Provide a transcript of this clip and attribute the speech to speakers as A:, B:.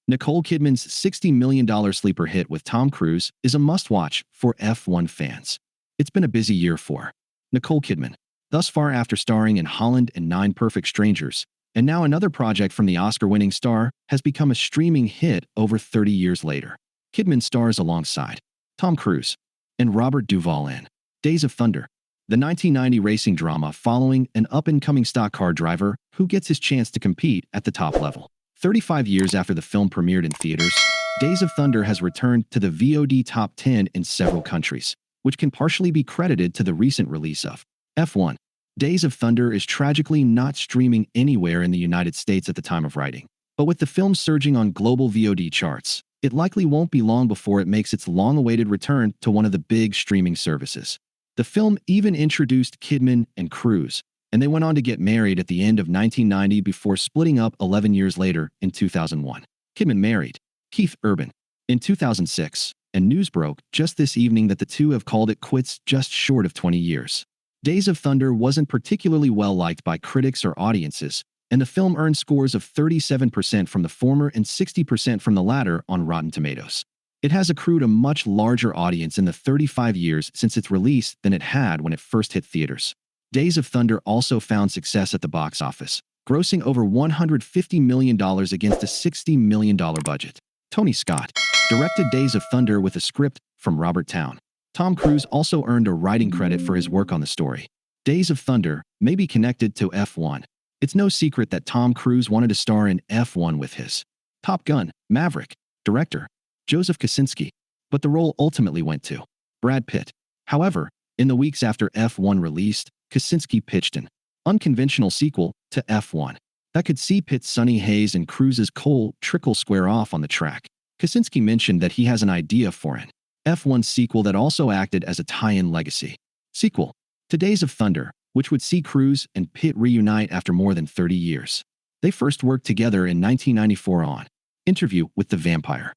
A: Nicole Kidman's $60 million sleeper hit with Tom Cruise is a must-watch for F1 fans. It's been a busy year for Nicole Kidman, thus far after starring in Holland and Nine Perfect Strangers, and now another project from the Oscar-winning star has become a streaming hit over 30 years later. Kidman stars alongside Tom Cruise and Robert Duvall in Days of Thunder, the 1990 racing drama following an up-and-coming stock car driver who gets his chance to compete at the top level. 35 years after the film premiered in theaters, Days of Thunder has returned to the VOD top 10 in several countries, which can partially be credited to the recent release of F1. Days of Thunder is tragically not streaming anywhere in the United States at the time of writing, but with the film surging on global VOD charts, it likely won't be long before it makes its long-awaited return to one of the big streaming services. The film even introduced Kidman and Cruise, and they went on to get married at the end of 1990 before splitting up 11 years later in 2001. Kidman married Keith Urban in 2006, and news broke just this evening that the two have called it quits just short of 20 years. Days of Thunder wasn't particularly well liked by critics or audiences, and the film earned scores of 37% from the former and 60% from the latter on Rotten Tomatoes. It has accrued a much larger audience in the 35 years since its release than it had when it first hit theaters. Days of Thunder also found success at the box office, grossing over $150 million against a $60 million budget. Tony Scott directed Days of Thunder with a script from Robert Towne. Tom Cruise also earned a writing credit for his work on the story. Days of Thunder may be connected to F1. It's no secret that Tom Cruise wanted to star in F1 with his Top Gun Maverick director, Joseph Kosinski, but the role ultimately went to Brad Pitt. However, in the weeks after F1 released, Kosinski pitched an unconventional sequel to F1 that could see Pitt's Sunny Hayes and Cruise's Cole Trickle square off on the track. Kosinski mentioned that he has an idea for an F1 sequel that also acted as a tie-in legacy sequel to Days of Thunder, which would see Cruise and Pitt reunite after more than 30 years. They first worked together in 1994 on Interview with the Vampire.